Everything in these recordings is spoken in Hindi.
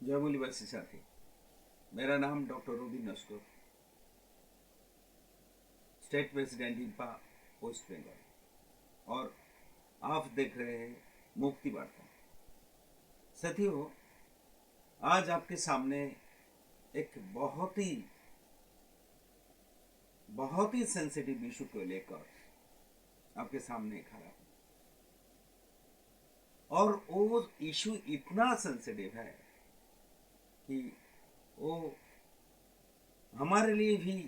जय बोलीवासी साथी। मेरा नाम doctor Rubin Naskar, state president IMPA, West Bengal, और आप देख रहे हैं मुक्ति वार्ता। साथियों, आज आपके सामने एक बहुत ही सेंसिटिव इशू को लेकर आपके सामने खड़ा हूं। और वो इशू इतना सेंसिटिव है कि वो हमारे लिए भी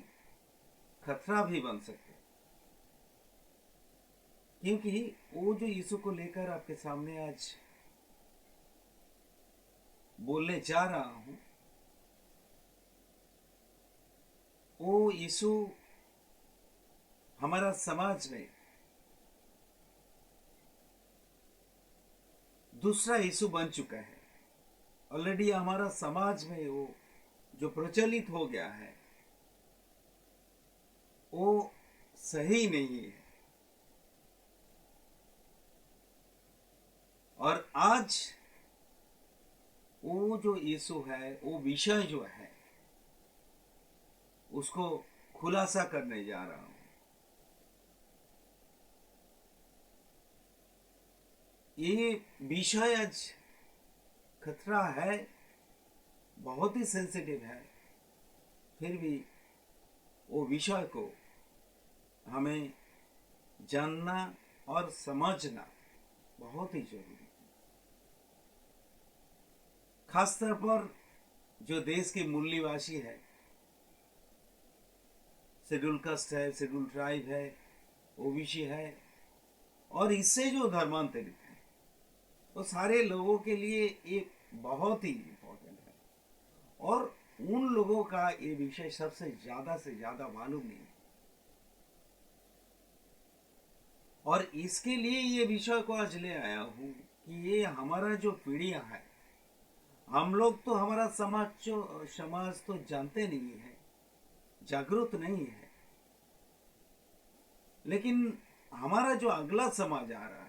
खतरा भी बन सकते हैं, क्योंकि वो जो इशू को लेकर आपके सामने आज बोलने जा रहा हूं, वो इशू हमारा समाज में दूसरा इशू बन चुका है। ऑलरेडी हमारा समाज में वो जो प्रचलित हो गया है वो सही नहीं है। और आज वो जो इशू है, वो विषय जो है, उसको खुलासा करने जा रहा हूं। ये विषय आज खतरा है, बहुत ही सेंसिटिव है, फिर भी वो विषय को हमें जानना और समझना बहुत ही जरूरी है। खासतौर पर जो देश के मूल्यवासी है, शेड्यूल कास्ट है, शेड्यूल ट्राइब है, ओबीसी है, और इससे जो धर्मांतरित है, वो सारे लोगों के लिए एक बहुत ही इम्पोर्टेंट है। और उन लोगों का ये विषय सबसे ज्यादा मालूम नहीं है, और इसके लिए ये विषय को आज ले आया हूं कि ये हमारा जो पीढ़ियां है, हम लोग तो हमारा समाज तो जानते नहीं है, जागरूक नहीं है, लेकिन हमारा जो अगला समाज आ रहा है,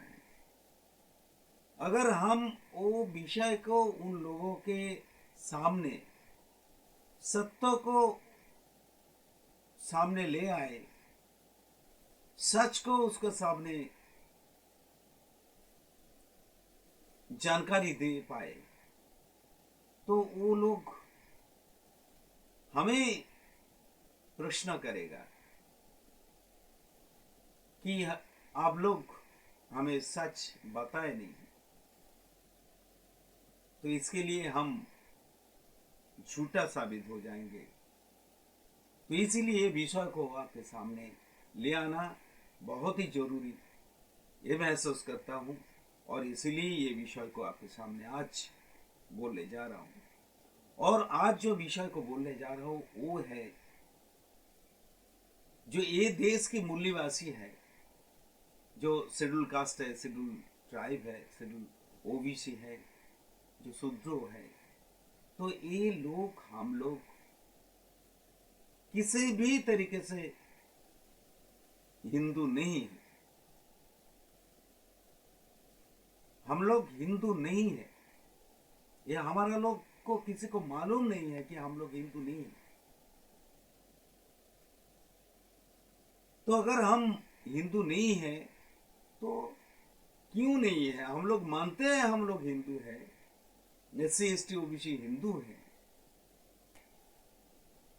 अगर हम वो विषय को उन लोगों के सामने, सत्य को सामने ले आए, सच को उसके सामने जानकारी दे पाए, तो वो लोग हमें प्रश्न करेगा कि आप लोग हमें सच बताए नहीं। तो इसके लिए हम झूठा साबित हो जाएंगे। तो इसीलिए विषय को आपके सामने ले आना बहुत ही जरूरी ये महसूस करता हूं, और इसीलिए ये विषय को आपके सामने आज बोलने जा रहा हूं। और आज जो विषय को बोलने जा रहा हूं वो है, जो ये देश के मूल्यवासी है, जो शेड्यूल कास्ट है, शेड्यूल ट्राइब है, शेड्यूल ओबीसी है, जो शूद्रो है, तो ये लोग, हम लोग किसी भी तरीके से हिंदू नहीं है। हम लोग हिंदू नहीं है, ये हमारा लोग को किसी को मालूम नहीं है कि हम लोग हिंदू नहीं है। तो अगर हम हिंदू नहीं है तो क्यों नहीं है? हम लोग मानते हैं हम लोग हिंदू है, एससी एसटी ओबीसी हिंदू है,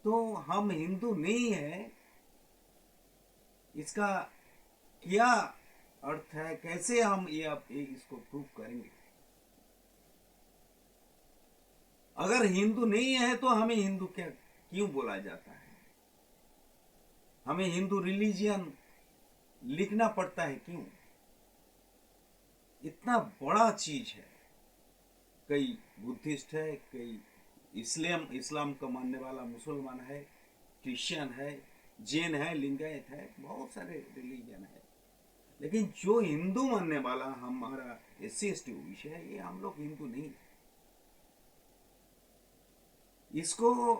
तो हम हिंदू नहीं है, इसका क्या अर्थ है? कैसे हम ये इसको प्रूव करेंगे? अगर हिंदू नहीं है तो हमें हिंदू क्या क्यों बोला जाता है? हमें हिंदू रिलीजियन लिखना पड़ता है क्यों? इतना बड़ा चीज है। कई बुद्धिस्ट है, कई इस्लाम को मानने वाला मुसलमान है, क्रिश्चियन है, जैन है, लिंगायत है, बहुत सारे रिलीजन है, लेकिन जो हिंदू मानने वाला हमारा एससी एसटी ओबीसी है, ये हम लोग हिंदू नहीं। इसको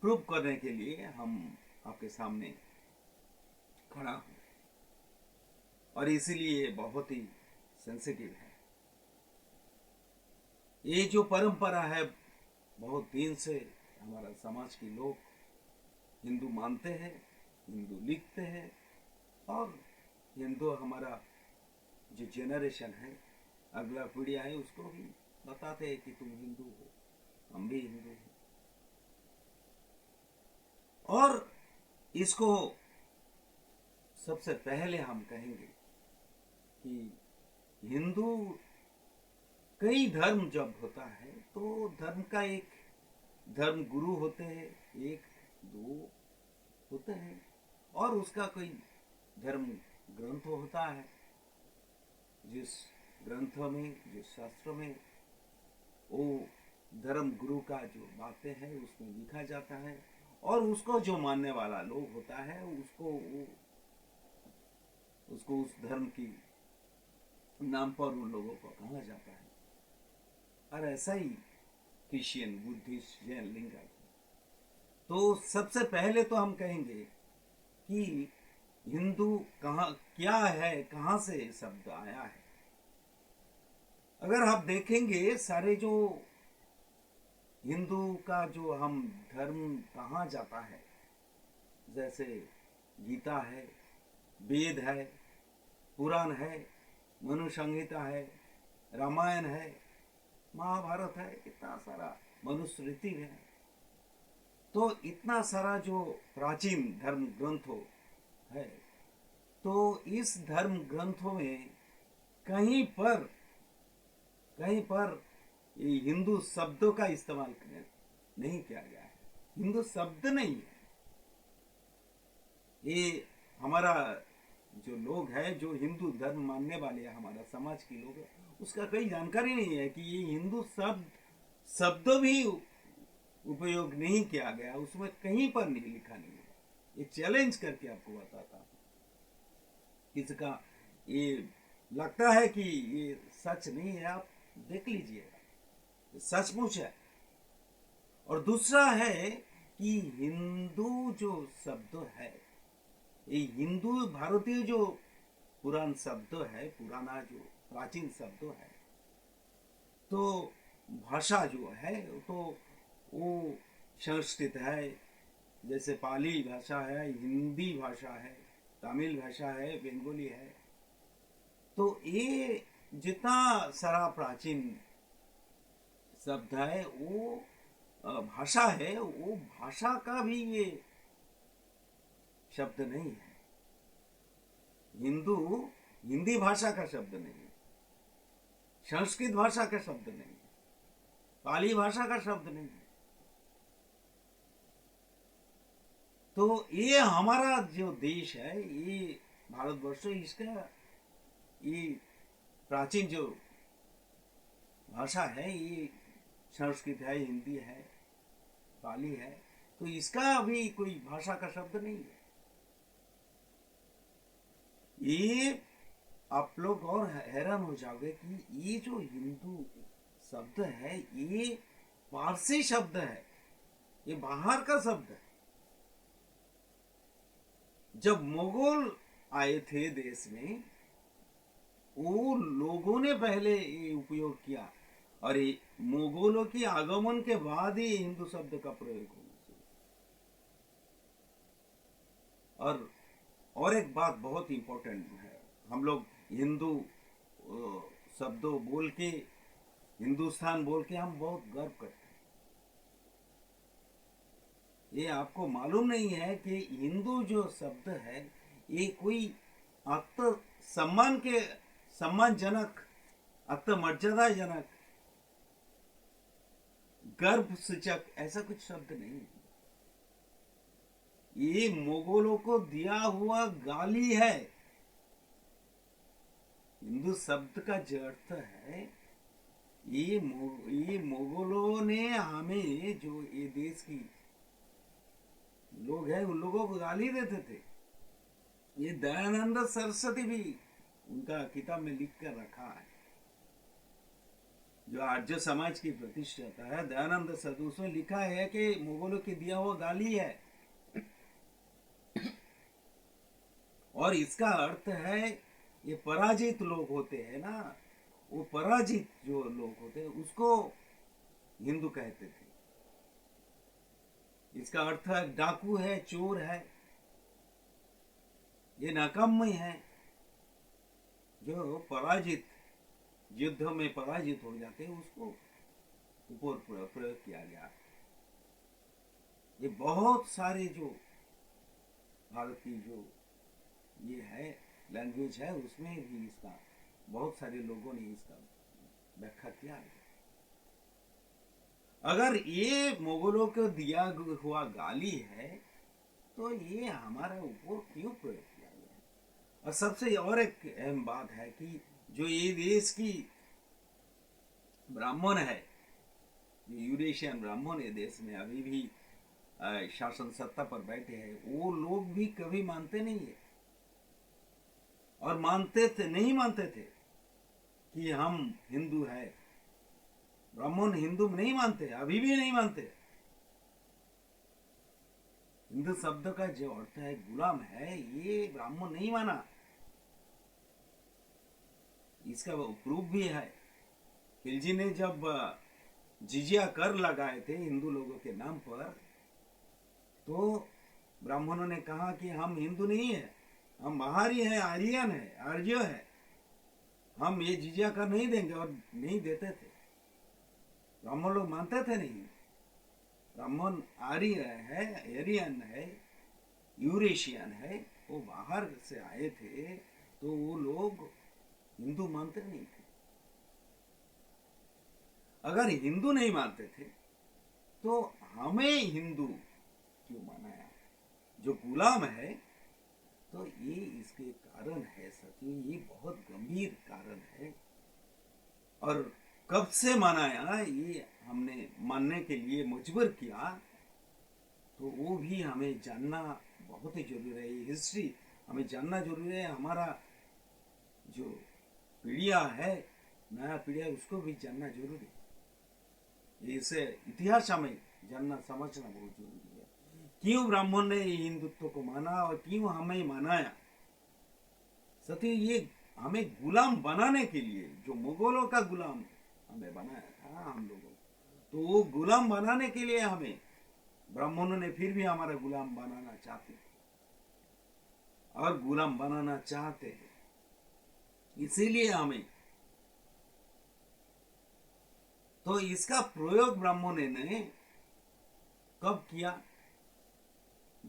प्रूव करने के लिए हम आपके सामने खड़ा हूं, और इसीलिए बहुत ही सेंसिटिव है। ये जो परंपरा है बहुत दिन से हमारा समाज के लोग हिंदू मानते हैं, हिंदू लिखते हैं, और हिंदू हमारा जो जेनरेशन है, अगला पीढ़िया है, उसको भी बताते हैं कि तुम हिंदू हो, हम भी हिंदू हैं। और इसको सबसे पहले हम कहेंगे कि हिंदू कई धर्म जब होता है तो धर्म का एक धर्म गुरु होते हैं, एक दो होते हैं, और उसका कोई धर्म ग्रंथ होता है, जिस ग्रंथ में, जिस शास्त्र में वो धर्म गुरु का जो बातें हैं उसमें लिखा जाता है, और उसको जो मानने वाला लोग होता है उसको उस धर्म की नाम पर उन लोगों को कहा जाता है। और ऐसा ही क्रिश्चियन, बुद्धिस्ट, जैन, लिंगायत। तो सबसे पहले तो हम कहेंगे कि हिंदू कहाँ क्या है, कहाँ से शब्द आया है। अगर आप देखेंगे सारे जो हिंदू का जो हम धर्म कहाँ जाता है, जैसे गीता है, वेद है, पुराण है, मनु संहिता है, रामायण है, महाभारत है, इतना सारा मनुस्मृति है। तो इतना सारा जो प्राचीन धर्म ग्रंथों है, तो इस धर्म ग्रंथों में कहीं पर ये हिंदू शब्दों का इस्तेमाल नहीं किया गया है। हिंदू शब्द नहीं है ये। हमारा जो लोग हैं, जो हिंदू धर्म मानने वाले हैं, हमारा समाज के लोग हैं, उसका कोई जानकारी नहीं है कि ये हिंदू शब्द भी उपयोग नहीं किया गया, उसमें कहीं पर नहीं लिखा नहीं है। ये चैलेंज करके आपको बताता हूँ। इसका ये लगता है कि ये सच नहीं है, आप देख लीजिएगा, सचमुच है। और दूसरा है कि हिंदू जो शब्द है, ये हिंदू भारतीय जो पुरान शब्द है, पुराना जो प्राचीन शब्द है, तो भाषा जो है तो वो संस्कृत है, जैसे पाली भाषा है, हिंदी भाषा है, तमिल भाषा है, बंगाली है। तो ये जितना सारा प्राचीन शब्द है वो भाषा है, वो भाषा का भी ये शब्द नहीं है। हिंदी भाषा का शब्द नहीं है, संस्कृत भाषा का शब्द नहीं है, पाली भाषा का शब्द नहीं है। तो ये हमारा जो देश है, ये भारतवर्ष, इसका ये प्राचीन जो भाषा है, ये संस्कृत है, हिंदी है, पाली है, तो इसका भी कोई भाषा का शब्द नहीं है। ये आप लोग और हैरान हो जाओगे कि ये जो हिंदू शब्द है, ये पारसी शब्द है, ये बाहर का शब्द है। जब मुगल आए थे देश में, वो लोगों ने पहले ये उपयोग किया, और ये मुगलों के आगमन के बाद ही हिंदू शब्द का प्रयोग होना चाहिए। और एक बात बहुत इंपॉर्टेंट है, हम लोग हिंदू शब्दों बोल के, हिंदुस्तान बोल के हम बहुत गर्व करते हैं। ये आपको मालूम नहीं है कि हिंदू जो शब्द है, ये कोई आत्म सम्मान के, सम्मानजनक, आत्ममर्यादाजनक, गर्भ सूचक ऐसा कुछ शब्द नहीं है। ये मुगलों को दिया हुआ गाली है। हिंदू शब्द का जो अर्थ है, ये मुगलों ने हमें, जो ये देश की लोग हैं, उन लोगों को गाली देते थे। ये दयानंद सरस्वती भी उनका किताब में लिख कर रखा है, जो आर्य समाज की प्रतिष्ठा है, दयानंद सरस्वती, उसमें लिखा है कि मुगलों के दिया हुआ गाली है। और इसका अर्थ है, ये पराजित लोग होते हैं ना, वो पराजित जो लोग होते हैं उसको हिंदू कहते थे। इसका अर्थ है डाकू है, चोर है, ये नाकाम्य है, जो पराजित, युद्ध में पराजित हो जाते हैं उसको ऊपर प्रयोग किया गया। ये बहुत सारे जो भारत की जो ये है लैंग्वेज है उसमें भी इसका बहुत सारे लोगों ने इसका व्याख्या किया है। अगर ये मुगलों को दिया हुआ गाली है तो ये हमारे ऊपर क्यों प्रयोग किया गया? और सबसे और एक अहम बात है कि जो ये देश की ब्राह्मण है, यूरेशियन ब्राह्मण ये देश में अभी भी शासन सत्ता पर बैठे हैं, वो लोग भी कभी मानते नहीं है और नहीं मानते थे कि हम हिंदू है। ब्राह्मण हिंदू नहीं मानते, अभी भी नहीं मानते। हिंदू शब्द का जो अर्थ है गुलाम है, ये ब्राह्मण नहीं माना। इसका प्रूफ भी है। खिलजी ने जब जिजिया कर लगाए थे हिंदू लोगों के नाम पर, तो ब्राह्मणों ने कहा कि हम हिंदू नहीं है, हम बाहरी है, आर्यन है, आर्य है, हम ये जिजिया कर नहीं देंगे, और नहीं देते थे। ब्राह्मण लोग मानते थे नहीं। ब्राह्मण आर्य है, एरियन है, यूरेशियन है, वो बाहर से आए थे, तो वो लोग हिंदू मानते नहीं थे। अगर हिंदू नहीं मानते थे तो हमें हिंदू क्यों मनाया? जो गुलाम है, तो ये इसके कारण है सचिव, ये बहुत गंभीर कारण है। और कब से मनाया ये हमने मानने के लिए मजबूर किया, तो वो भी हमें जानना बहुत ही जरूरी है। हिस्ट्री हमें जानना जरूरी है। हमारा जो पीढ़िया है, नया पीढ़िया, उसको भी जानना जरूरी है। इसे इतिहास हमें जानना समझना बहुत जरूरी है। क्यों ब्राह्मण ने हिंदुत्व को माना और क्यों हमें मनाया? सत्य ये हमें गुलाम बनाने के लिए, जो मुगलों का गुलाम हमें बनाया था हम लोगों, तो वो गुलाम बनाने के लिए हमें ब्राह्मणों ने फिर भी हमारा गुलाम बनाना चाहते और गुलाम बनाना चाहते हैं। इसीलिए हमें, तो इसका प्रयोग ब्राह्मणों ने कब किया?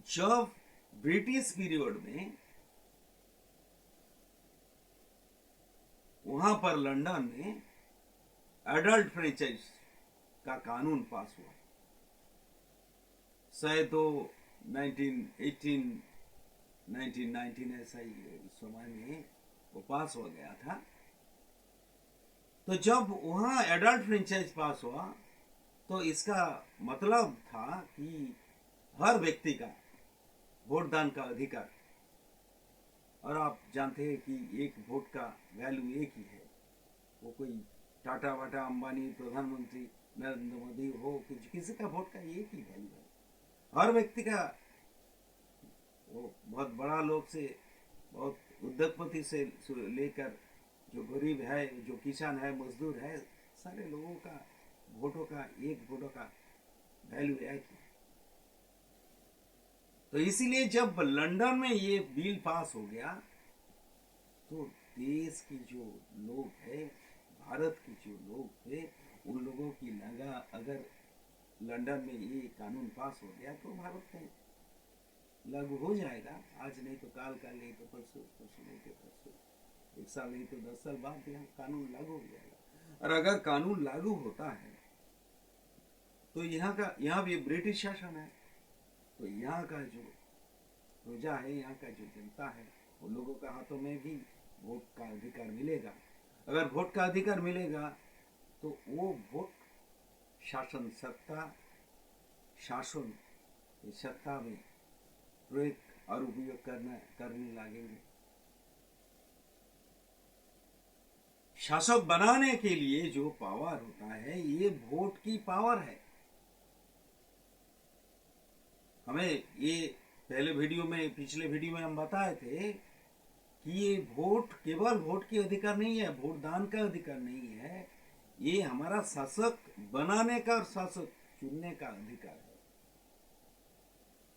जब ब्रिटिश पीरियड में वहां पर लंदन में एडल्ट फ्रेंचाइज का कानून पास हुआ। शायद तो 1919 ऐसा ही समय में वो पास हो गया था। तो जब वहां एडल्ट फ्रेंचाइज पास हुआ, तो इसका मतलब था कि हर व्यक्ति का वोट दान का अधिकार। और आप जानते हैं कि एक वोट का वैल्यू एक ही है। वो कोई टाटा वाटा, अंबानी, प्रधानमंत्री नरेंद्र मोदी हो, किसी का वोट का एक ही वैल्यू है। हर व्यक्ति का, वो बहुत बड़ा लोग से, बहुत उद्योगपति से लेकर जो गरीब है, जो किसान है, मजदूर है, सारे लोगों का वोटों का, एक वोटों का वैल्यू एक ही। तो इसीलिए जब लंदन में ये बिल पास हो गया, तो देश की जो लोग है, भारत के जो लोग थे, उन लोगों की लगा अगर लंदन में ये कानून पास हो गया तो भारत में लागू हो जाएगा। आज नहीं तो काल, काल नहीं तो परसों, परसों नहीं तो परसों, 1 साल नहीं तो 10 साल बाद यहाँ कानून लागू हो जाएगा। और अगर कानून लागू होता है तो यहाँ भी ब्रिटिश शासन है, तो यहाँ का जो प्रजा है, यहाँ का जो जनता है, उन लोगों के हाथों में भी वोट का अधिकार मिलेगा। अगर वोट का अधिकार मिलेगा तो वो वोट शासन सत्ता में प्रयोग और उपयोग करने लगेंगे। शासक बनाने के लिए जो पावर होता है, ये वोट की पावर है। हमें ये पिछले वीडियो में हम बताए थे कि ये वोट केवल वोट की अधिकार नहीं है, वोट दान का अधिकार नहीं है, ये हमारा शासक बनाने का और शासक चुनने का अधिकार है।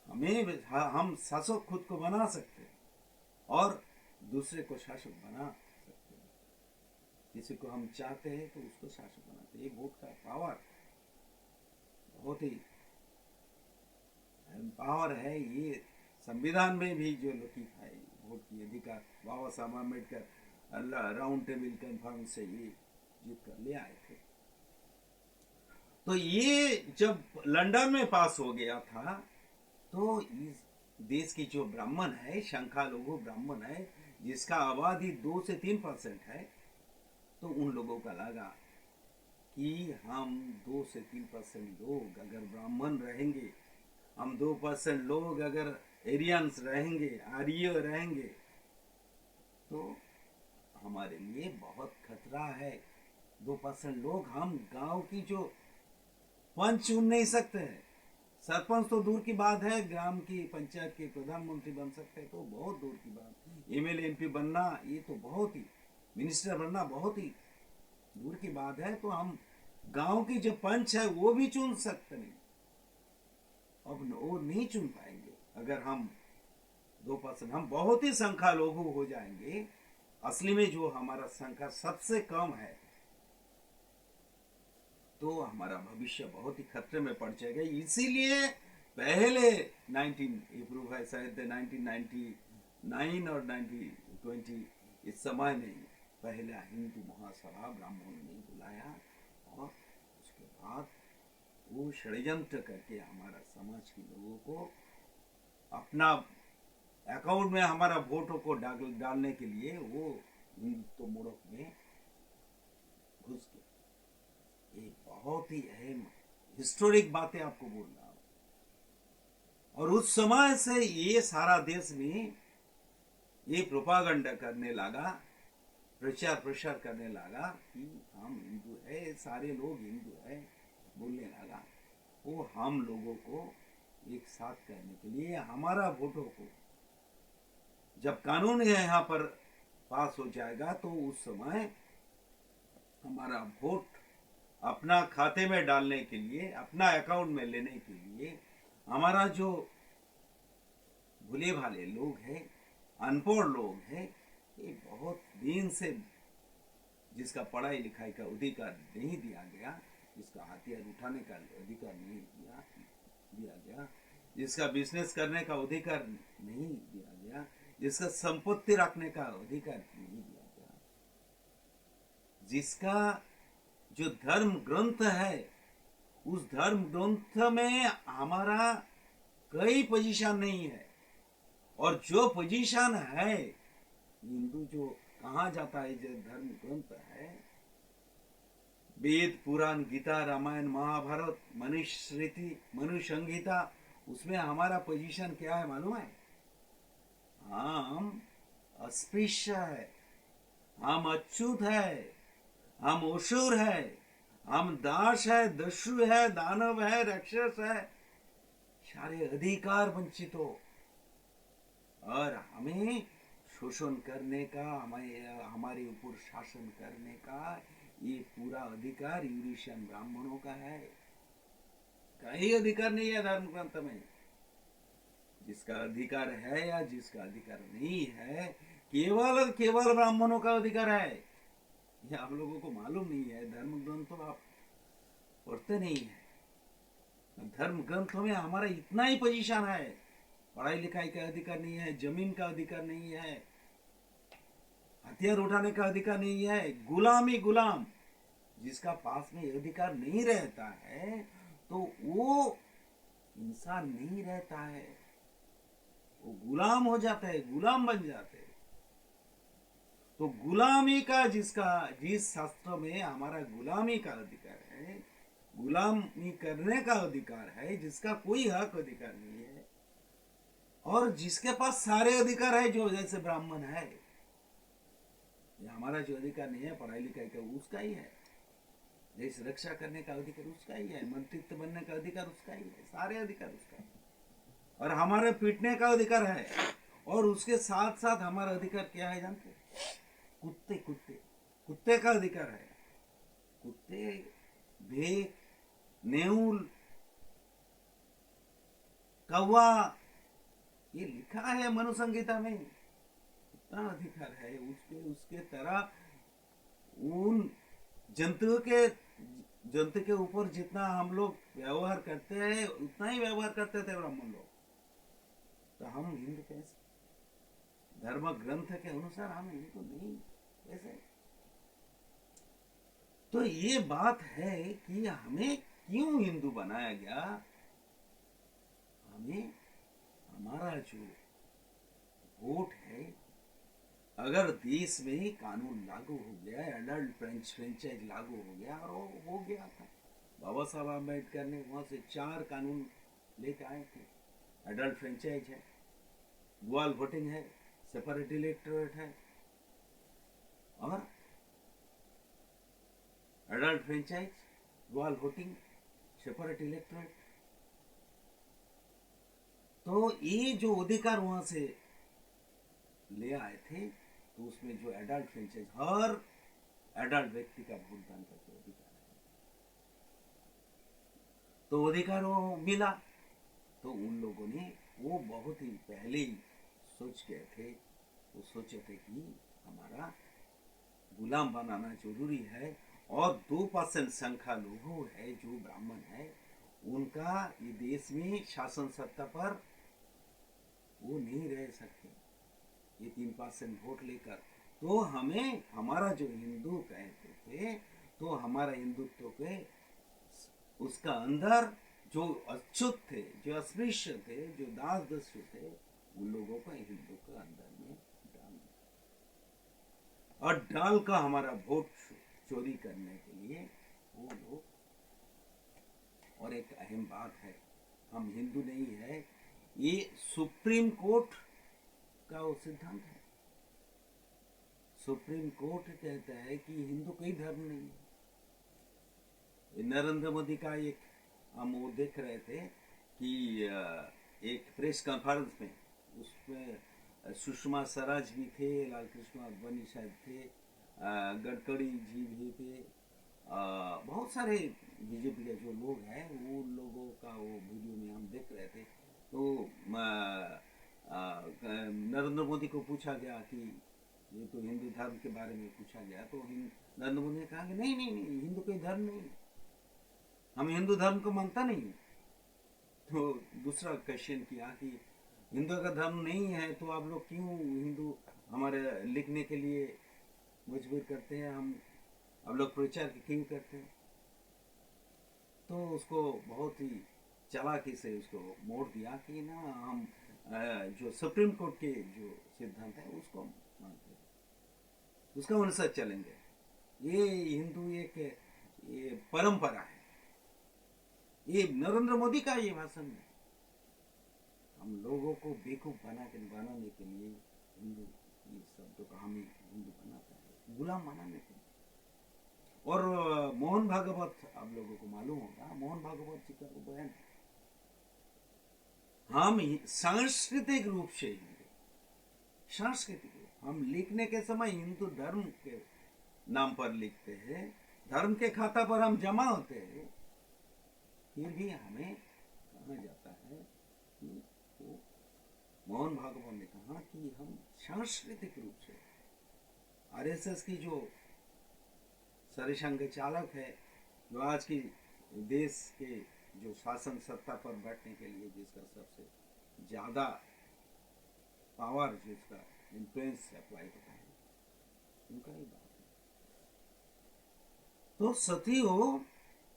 हम शासक खुद को बना सकते हैं और दूसरे को शासक बना सकते हैं। किसी को हम चाहते हैं तो उसको शासक बनाते हैं। ये वोट का पावर बहुत ही पावर है। ये संविधान में भी जो लिखा है वोट की अधिकार, बाबा Saheb Ambedkar round table conference से ये जीत कर ले आए थे। तो ये जब लंदन में पास हो गया था तो इस देश की जो ब्राह्मण है, संख्यालघु ब्राह्मण है, जिसका आबादी 2 से 3% है, तो उन लोगों का लगा कि हम 2 से 3% लोग अगर ब्राह्मण रहेंगे, हम 2% लोग अगर एरियंस रहेंगे, आर्य रहेंगे, तो हमारे लिए बहुत खतरा है। 2% लोग हम गांव की जो पंच चुन नहीं सकते हैं। सरपंच तो दूर की बात है, ग्राम की पंचायत के प्रधानमंत्री बन सकते हैं तो बहुत दूर की बात। एमएलए एमपी बनना ये तो बहुत ही, मिनिस्टर बनना बहुत ही दूर की बात है। तो हम गांव की जो पंच है वो भी चुन सकते नहीं, अब वो नहीं चुन पाएंगे। अगर हम 2%, हम बहुत ही संख्या लोग हो जाएंगे। असली में जो हमारा संख्या सबसे कम है, तो हमारा भविष्य बहुत ही खतरे में पड़ जाएगा। इसीलिए पहले 19 है शायद 1999 और 1920 इस समय में पहला हिंदू महासभा ब्राह्मणों ने बुलाया और उसके बाद वो षड्यंत्र करके हमारा समाज के लोगों को अपना अकाउंट में हमारा वोटों को डालने के लिए वो हिंदुत्व मोड़क में घुस गए। एक बहुत ही अहम हिस्टोरिक बातें आपको बोल रहा हूं। और उस समय से ये सारा देश में ये प्रोपागंडा करने लगा, प्रचार प्रसार करने लगा कि हम हिंदू है, सारे लोग हिंदू है बोलने लगा। वो हम लोगों को एक साथ करने के लिए हमारा वोटों को, जब कानून यहाँ पर पास हो जाएगा तो उस समय हमारा वोट अपना खाते में डालने के लिए, अपना अकाउंट में लेने के लिए, हमारा जो भूले भाले लोग हैं, अनपढ़ लोग हैं, ये बहुत दिन से जिसका पढ़ाई लिखाई का अधिकार नहीं दिया गया, जिसका हथियार उठाने का अधिकार नहीं दिया गया, जिसका बिजनेस करने का अधिकार नहीं दिया गया, जिसका संपत्ति रखने का अधिकार नहीं दिया गया, जिसका जो धर्म ग्रंथ है, उस धर्म ग्रंथ में हमारा कोई पोजीशन नहीं है। और जो पोजीशन है, हिंदू जो कहा जाता है, जो धर्म ग्रंथ है, वेद पुराण गीता रामायण महाभारत मनुस्मृति मनुसंहिता, उसमें हमारा पोजीशन क्या है मालूम है? हम अस्पृश्य है, हम अच्युत है, हम असुर है, हम दास है, दस्यु है, दानव है, राक्षस है, सारे अधिकार वंचित हो। और हमें शोषण करने का, हमारे ऊपर शासन करने का ये पूरा अधिकार यूरेशियन ब्राह्मणों का है। कहीं अधिकार नहीं है धर्म ग्रंथ में। जिसका अधिकार है या जिसका अधिकार नहीं है, केवल और केवल ब्राह्मणों का अधिकार है। ये आप लोगों को मालूम नहीं है। धर्म ग्रंथों तो आप पढ़ते नहीं है। धर्म ग्रंथों में हमारा इतना ही पोजीशन है। पढ़ाई लिखाई का अधिकार नहीं है, जमीन का अधिकार नहीं है, हथियार उठाने का अधिकार नहीं है, गुलाम जिसका पास में अधिकार नहीं रहता है तो वो इंसान नहीं रहता है, वो गुलाम हो जाता है, गुलाम बन जाते हैं। तो गुलामी का जिस शास्त्र में हमारा गुलामी का अधिकार है, गुलामी करने का अधिकार है, जिसका कोई हक अधिकार नहीं है, और जिसके पास सारे अधिकार है, जो जैसे ब्राह्मण है, ये हमारा जो अधिकार नहीं है पढ़ाई लिखाई का, उसका ही है। देश रक्षा करने का अधिकार उसका ही है, मंत्रित्व बनने का अधिकार उसका ही है, सारे अधिकार उसका है। और हमारे पीटने का अधिकार है। और उसके साथ साथ हमारा अधिकार क्या है जानते? कुत्ते का अधिकार है। कुत्ते, भेड़, नेउल, कौवा, ये लिखा है मनु संहिता में, इतना अधिकार है उसके उसके तरह उन जंतुओं के जंतु के ऊपर जितना हम लोग व्यवहार करते हैं उतना ही व्यवहार करते थे ब्राह्मण लोग। तो हम हिंदू कैसे? धर्म ग्रंथ के अनुसार हम हिंदू नहीं कैसे? तो ये बात है कि हमें क्यों हिंदू बनाया गया। हमें हमारा जो वोट है, अगर देश में ही कानून लागू हो गया, एडल्ट फ्रेंचाइज लागू हो गया, और वो हो गया था। बाबा साहब अम्बेडकर ने वहां से 4 कानून लेकर आए थे। एडल्ट फ्रेंचाइज है, डुअल वोटिंग है, सेपरेट इलेक्टोरेट है, और adult franchise, dual voting, separate electorate. तो ये जो अधिकार वहां से ले आए थे, तो उसमें जो एडल्ट फ्रेंचाइज, हर एडल्ट व्यक्ति का भुगतान करके अधिकार है, तो अधिकार वो मिला। तो उन लोगों ने वो बहुत ही पहले ही सोच गए थे, वो सोचे थे कि हमारा गुलाम बनाना जरूरी है, और 2% संख्या लोगों है जो ब्राह्मण है, उनका ये देश में शासन सत्ता पर वो नहीं रह सकते ये 3% वोट लेकर। तो हमें हमारा जो हिंदू कहते थे, तो हमारा हिंदुत्व के उसका अंदर जो अछूत थे, जो अस्पृश्य थे, जो दास दस्यु थे, उन लोगों को हिंदू के अंदर में डाल, और डाल का हमारा वोट चोरी करने के लिए वो लोग। और एक अहम बात है, हम हिंदू नहीं है, ये सुप्रीम कोर्ट का वो सिद्धांत है। सुप्रीम कोर्ट कहता है कि हिंदू कोई धर्म नहीं है। नरेंद्र मोदी का एक हम वो देख रहे थे कि एक प्रेस कॉन्फ्रेंस में, उसमें सुषमा स्वराज भी थे, लाल कृष्ण आडवाणी साहब थे, गडकरी जी भी थे, बहुत सारे बीजेपी के जो लोग हैं वो लोगों का वो वीडियो में हम देख रहे थे। तो नरेंद्र मोदी को पूछा गया कि ये तो हिंदू धर्म के बारे में पूछा गया, तो नरेंद्र मोदी ने कहा कि नहीं नहीं नहीं, हिंदू कोई धर्म नहीं, हम हिंदू धर्म को मानता नहीं। तो दूसरा क्वेश्चन किया कि हिंदू का धर्म नहीं है तो आप लोग क्यों हिंदू हमारे लिखने के लिए मजबूर करते हैं, हम आप लोग प्रचार क्यों करते हैं। तो उसको बहुत ही चालाकी से उसको मोड़ दिया कि ना, हम जो सुप्रीम कोर्ट के जो सिद्धांत है उसको मानते हैं, उसका अनुसार चलेंगे। ये हिंदू एक ये परंपरा है। ये नरेंद्र मोदी का ये भाषण है। हम लोगों को बेवकूफ बनाने के लिए हिंदू ये शब्दों का हम हिंदू बनाता है, गुलाम बनाने के लिए। और मोहन भागवत आप लोगों को मालूम होगा, मोहन भागवत जी का बयान, हम सांस्कृतिक रूप से हिंदू, सांस्कृतिक रूप, हम लिखने के समय हिंदू धर्म के नाम पर लिखते हैं, धर्म के खाता पर हम जमा होते हैं, फिर भी हमें कहा जाता है कि वो मोहन भागवत ने कहा कि हम सांस्कृतिक रूप से, आरएसएस की जो सरसंघ चालक है, जो आज की देश के जो शासन सत्ता पर बैठने के लिए जिसका सबसे ज्यादा पावर, जिसका इन्फ्लुएंस अप्लाई होता है, उनका ही बात है। तो साथियों,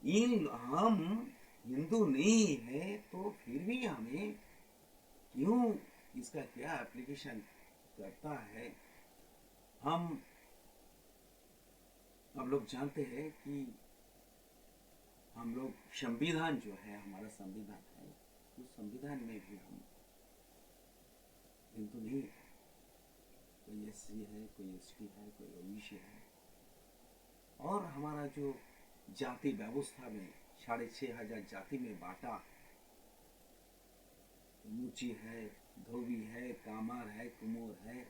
इन हम हिंदू नहीं है तो फिर भी हमें क्यों, इसका क्या एप्लीकेशन करता है। हम लोग जानते हैं कि हम लोग संविधान जो है, हमारा संविधान है, उस संविधान में भी हम हिंदू नहीं है। कोई एससी है, कोई एसटी है, कोई ओबीसी है, और हमारा जो जाति व्यवस्था में 6,500 जाति में बांटा, मुची है, धोबी है, कामार है, कुमोर है,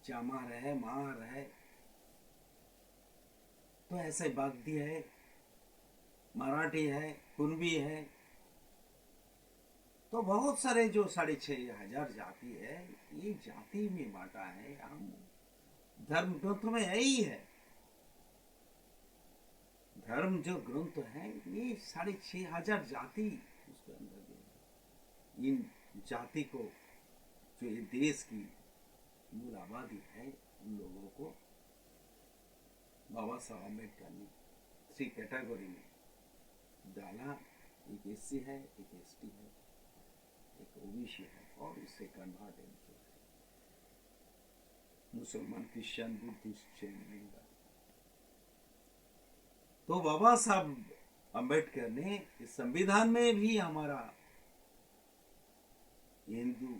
चामार है, मार है, तो ऐसे बागदी है, मराठी है, कुणबी है। तो बहुत सारे जो 6,500 जाति है, ये जाति में बांटा है। हम धर्म ग्रंथ में यही है, धर्म जो ग्रंथ है ये 6,500 जाति उसके अंदर है। इन जाति को, जो ये देश की मूल आबादी है, उन लोगों को बाबा साहब अम्बेडकर ने 3 कैटेगरी में डाला। एक एससी है, एक एसटी है, एक ओबीसी है, और इससे कन्वर्टेड जो है मुसलमान, क्रिश्चियन, बुद्धिस्ट, जैन, लिंगायत। तो बाबा साहब अम्बेडकर ने इस संविधान में भी हमारा हिंदू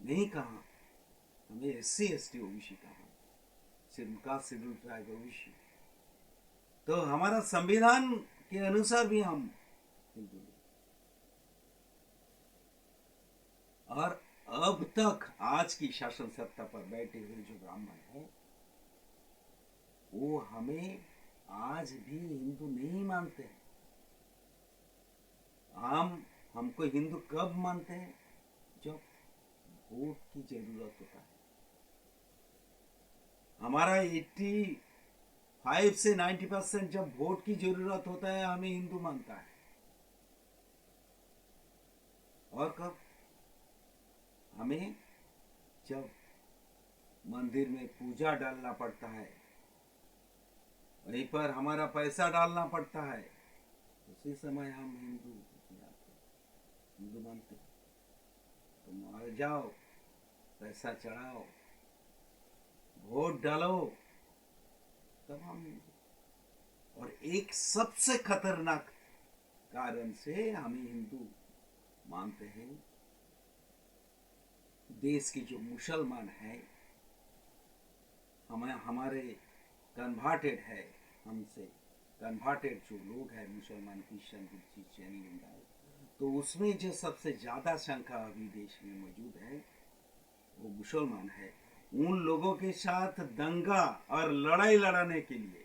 नहीं कहा, हमें एससी एसटी ओबीसी कहा, कास्ट शेड्यूल ट्राइब ओबीसी। तो हमारा संविधान के अनुसार भी हम हिंदू। और अब तक आज की शासन सत्ता पर बैठे हुए जो ब्राह्मण है, वो हमें आज भी हिंदू नहीं मानते हैं। हमको हिंदू कब मानते हैं? जब वोट की जरूरत होता है। हमारा 85 से 90% जब वोट की जरूरत होता है, हमें हिंदू मानता है। और कब? हमें जब मंदिर में पूजा डालना पड़ता है, वहीं पर हमारा पैसा डालना पड़ता है, उसी समय हम हिंदू मानते हैं। तुम आ जाओ, पैसा चढ़ाओ, वोट डालो, तब हम हिंदू। और एक सबसे खतरनाक कारण से हमें हिंदू मानते हैं, देश के जो मुसलमान है, हमारे कन्वर्टेड है, हमसे कन्वर्टेड जो लोग हैं, मुसलमान, क्रिश्चियन, बुद्धिस्ट, जैन, लिंगायत, तो उसमें जो सबसे ज्यादा संख्या अभी देश में मौजूद है वो मुसलमान है। उन लोगों के साथ दंगा और लड़ाई लड़ाने के लिए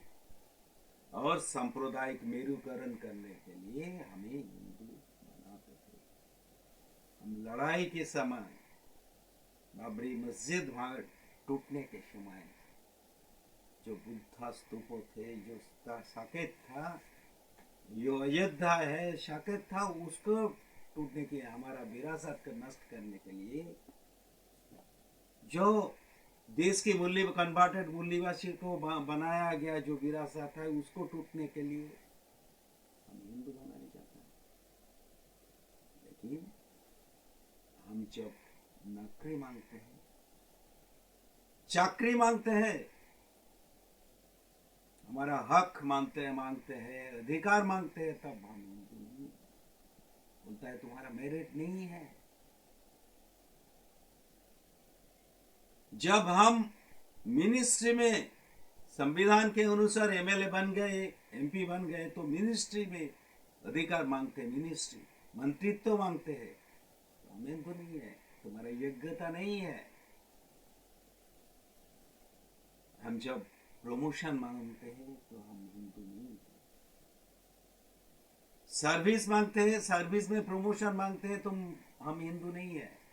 और सांप्रदायिक मेरुकरण करने के लिए हमें हिंदू बनाते थे। हम लड़ाई के समय, बाबरी मस्जिद टूटने के समय, जो बुद्धा स्तूपों थे, जो साकेत था, जो अयोध्या है साकेत था, उसको टूटने के, हमारा विरासत को नष्ट करने के लिए, जो देश की मूल्य कन्वर्टेड मूल्यवासी को बनाया गया जो विरासत है, उसको टूटने के लिए हम हिंदू बनाए जाते हैं। लेकिन हम जब नौकरी मांगते हैं, चाकरी मांगते हैं, हमारा हक मांगते हैं, अधिकार मांगते हैं, तब हम हिंदू नहीं। बोलता है तुम्हारा मेरिट नहीं है। जब हम मिनिस्ट्री में संविधान के अनुसार एमएलए बन गए, एमपी बन गए, तो मिनिस्ट्री में अधिकार मांगते हैं, मिनिस्ट्री मंत्रित्व मांगते हैं, तो हमें तो नहीं है, तुम्हारा योग्यता नहीं है। हम जब प्रमोशन मांगते हैं तो हम हिंदू नहीं हैं। सर्विस मांगते हैं, सर्विस में प्रमोशन मांगते हैं, तो हम हिंदू नहीं है।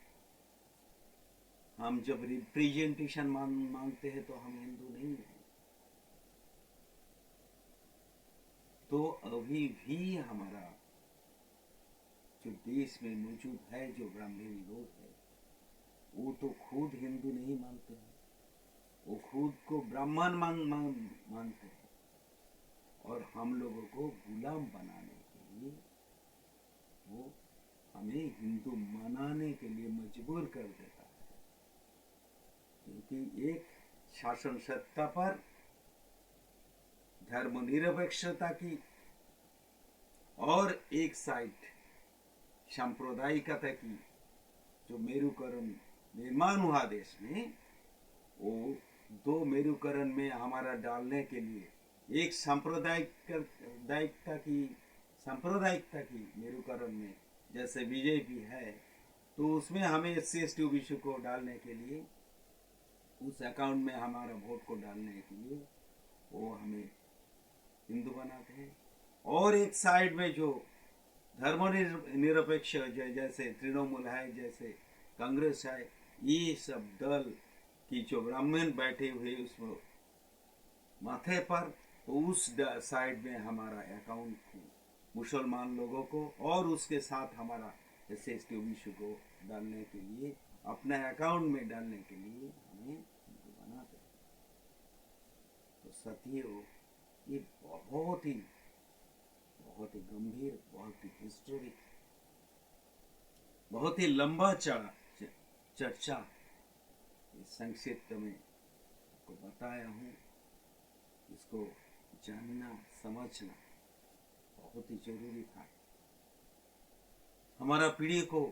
हम जब रिप्रेजेंटेशन मांगते हैं तो हम हिंदू नहीं है। तो अभी भी हमारा जो देश में मौजूद है, जो ब्राह्मणी लोग हैं, वो तो खुद हिंदू नहीं मानते हैं, वो खुद को ब्राह्मण मानते हैं, और हम लोगों को गुलाम बनाने के लिए वो हमें हिंदू मनाने के लिए मजबूर कर देता है। क्योंकि एक शासन सत्ता पर धर्मनिरपेक्षता की, और एक साइड सांप्रदायिकता की जो मेरुकरण निर्माण हुआ देश में, वो दो मेरुकरण में हमारा डालने के लिए, एक सांप्रदायिकता की मेरुकरण में, जैसे बीजेपी है, तो उसमें हमें एससी एसटी ओबीसी को डालने के लिए, उस अकाउंट में हमारा वोट को डालने के लिए वो हमें हिंदू बनाते हैं। और एक साइड में जो धर्मनिरपेक्ष जैसे तृणमूल है, जैसे कांग्रेस है, ये सब दल की जो ब्राह्मण बैठे हुए उस माथे पर, उस साइड में हमारा अकाउंट मुसलमान लोगों को और उसके साथ हमारा SC/ST OBC को डालने के लिए, अपने अकाउंट में डालने के लिए हमें बनाते हैं। तो साथियों, ये बहुत ही गंभीर, बहुत ही हिस्टोरिक, बहुत ही लंबा चर्चा संक्षिप्त में आपको बताया हूँ। इसको जानना समझना बहुत ही जरूरी था। हमारा पीढ़ी को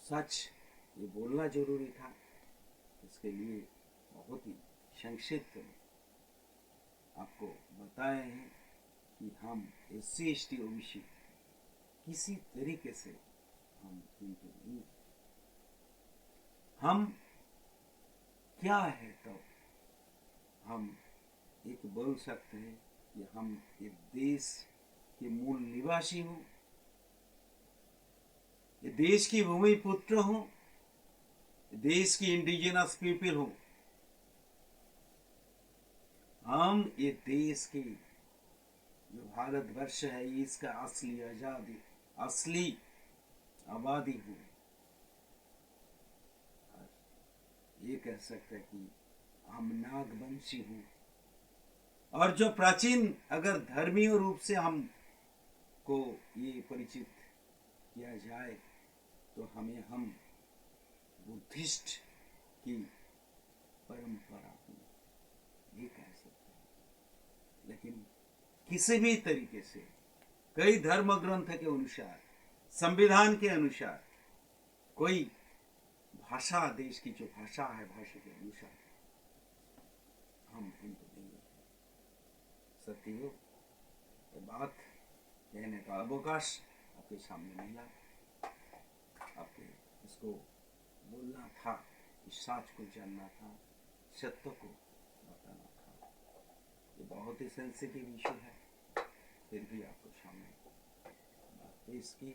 सच ये बोलना जरूरी था। इसके लिए बहुत ही संक्षिप्त में आपको बताए हैं कि हम SC/ST OBC किसी तरीके से हम हिंदू नहीं, हम क्या है, तो हम एक बोल सकते हैं कि हम इस देश के मूल निवासी हूँ, ये देश की भूमि पुत्र हूँ, देश की इंडिजिनस पीपल हूँ। हम ये देश की जो भारतवर्ष है, इसका असली आजादी, असली आबादी हूँ। ये कह सकते हैं कि हम नागवंशी हूँ। और जो प्राचीन अगर धर्मीय रूप से हम को ये परिचित किया जाए तो हम बुद्धिस्ट की परंपरा हूँ, ये कह सकते हैं। लेकिन किसी भी तरीके से कई धर्म ग्रंथ के अनुसार, संविधान के अनुसार, कोई भाषा, देश की जो भाषा है, भाषा के अनुसार हम हिंदू नहीं हैं। साथियों, ये बात कहने का अवकाश आपके सामने मिला, आपके इसको बोलना था, इस सच को जानना था, सत्य को बताना था। ये बहुत ही सेंसिटिव इशू है, फिर भी आपको सामने बात पेश की।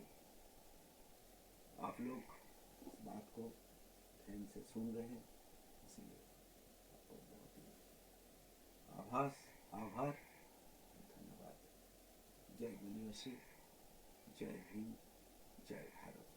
आप लोग इस बात को ध्यान से सुन रहे हैं, इसलिए आपको बहुत ही आभार, धन्यवाद। जय आदिवासी, जय हिंद, जय भारत।